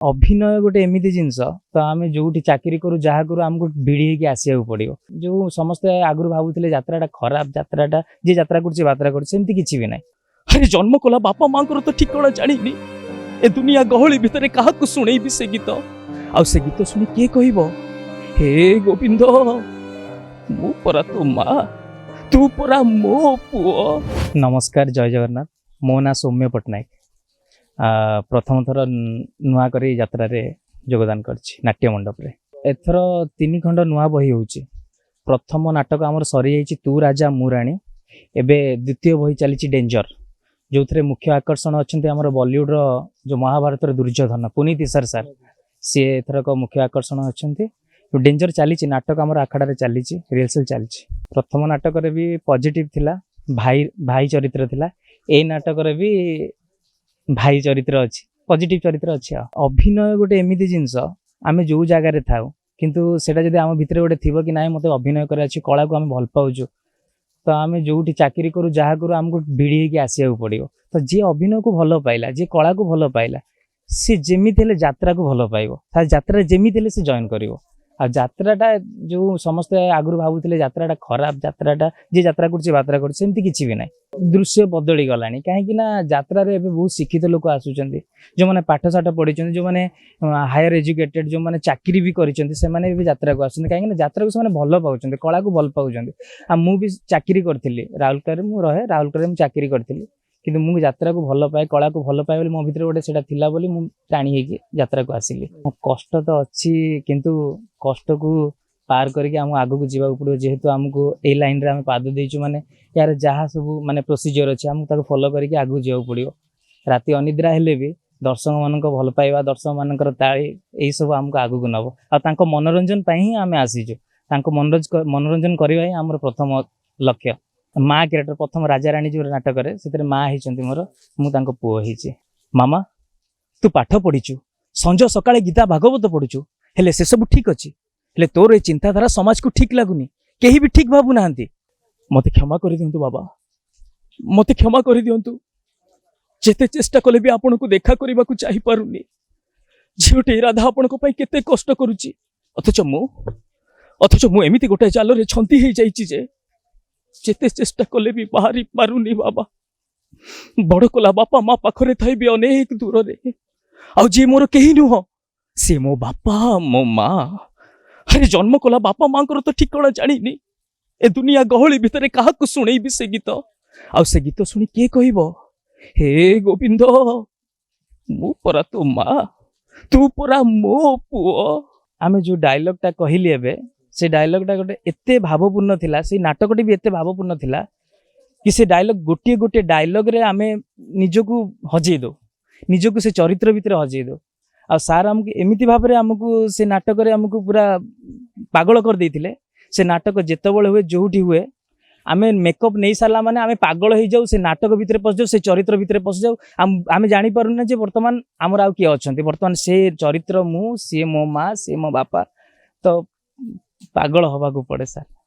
अभिनय गोटे एमती जिनस तो आम जो चाकरी करूँ जहाँ करूँ आमको भिड़ी होगी आसवाक पड़ो जो समस्ते आगुरी भावुले यात्राटा खराब यात्राटा जी यात्रा करा करमती किसी भी ना। अरे जन्म कला बापा माँ तो ठिकाना जानी ए दुनिया गहली भितर क्या शुणेबी से गीत आ से गीत शुणी किए कह हे गोविंद मु परा तो माँ तू परा मो पुओ। नमस्कार जय जगन्नाथ मो ना सौम्य पट्टनायक प्रथम थर नुआ करी यात्रा रे योगदान करछि नाट्य मंडप रे। एथर 3 खंड नुआ बही होछि। प्रथम नाटक आमर सरी जाइछि तू राजा मु रानी। एबे द्वितीय बही चली डेंजर जो थे मुख्य आकर्षण अच्छा आमर बॉलीवुड रो जो महाभारत दुर्योधन पुनीत सर सी एथरक मुख्य आकर्षण अच्छा डेंजर चली नाटक आमर आखड़ा चली रिहर्सल चली। प्रथम नाटक रे भी पॉजिटिव थिला भाई भाई चरित्र थिला ए नाटक रे भी भाई चरित्र अच्छी पॉजिटिव चरित्र अच्छी। अभिनय गोटे एमती जिनस आम जो जगार था किंतु सेटा जदि आम भितर गोटे थी कि ना मत अभिनय कर कला को आम भल पाऊँ तो आम जो चाकरी करूँ जहाँ करूँ आमको भिड़ी होगी आसवाक पड़ो तो जी अभिनय को भल पाइला जी कला को भल पाइला सी जमी यात्रा को भल पाइब यात्रा जमी से जॉइन कर यात्राटा जो समस्ते आगुरी भावुले यात्राटा खराब यात्राटा जी यात्रा करमती किसी भी ना। दृश्य बदली गलानी कहीं यात्रा रे बहुत शिक्षित लोक आसुचंदी जो माने पाठशाठ पढ़ी जो माने हायर एजुकेटेड जो माने चाकरी भी करिसेंती से माने भी यात्रा को आसुचंदी कहीं यात्रा को से माने भल पाउचंदी कला को भल पाउचंदी। आ मु भी चाकरी करथिली राउरकेला मु रहे राउरकेला मु चाकरी करथिली किंतु मु यात्रा को भल पाए कला को भल पाए बोली मो भितर गोटे सेटा थिला बोली मु टाणी हेकी यात्रा को आसिली। कष्ट तो अच्छी किंतु कष्ट को पार करके आम आग को जीवा पड़ो जेहेतु आमको ए लाइन रे आम पाद देचु माने यार जहाँ सब माने प्रोसीजर अच्छे आमको फॉलो करके आग को जीवा पड़ो। राति अनिद्रा हेले भी दर्शक मान भल पाइबा दर्शक मान ताली यही सब आमको आग को नब आ मनोरंजन ही आम आसीचु मनोरंजन करवा ही आम प्रथम लक्ष्य। माँ क्यारेक्टर प्रथम राजा रानी जो नाटक से माँ होती मोर मुझे पुओ होती। मामा तू पाठ पढ़ीचु संज सका गीता भागवत पढ़ुचु हेले से सब ठीक अच्छी हेले तोर ये चिंताधारा समाज को ठीक लगुनि कहीं भी ठीक भावु ना मत क्षमा कर दियंतु बाबा मत क्षमा कर दियंतु जेते चेष्टा कले भी आपन को देखा करबा को चाहि पारुनी झीटे राधा आपन को पई केते कष्ट करूची अथच मु एमिति गोटे जाल रे छंती हे जाईची जे जेते चेष्टा कले भी बाहरी पारुनी बाबा बड़ कला बापा माँ पाखरे थाई भी अनेक दूर रे आ जे मोर केही नुह से मो बापा मो माँ। अरे जन्म कला बापा माँ तो ठिकाना जानी ए दुनिया गहली भितर क्या शुणेबी से गीत आ से गीत शुणी किए कह हे गोविंद मु परा तो माँ तू परा मो पुओ। आमे जो डायलॉगटा कहली एबे से डायलॉगटा गोटे एते भावपूर्ण थिला से नाटकटी भी एते भावपूर्ण थिला कि से डायलॉग गोटे गोटे डायलॉग रे आमे निजको हजै दो निजको से चरित्र भितर हजै दो आ सार आमको एमती भाव में आमको से नाटक रे आमको पूरा पागल कर देइथिले। से नाटक जेतेबेले हुए जोठी हुए आमे मेकअप नहीं सारा माने आमे पागल हो जाऊ से नाटक भितर पस जाऊ से चरित्र भितर पस जाऊ आमे जानी पारुना जे वर्तमान आमर आउ किए अछंती वर्तमान से चरित्र मु सी मो माँ सी मो बापा तो पागल हवा को पड़े सर।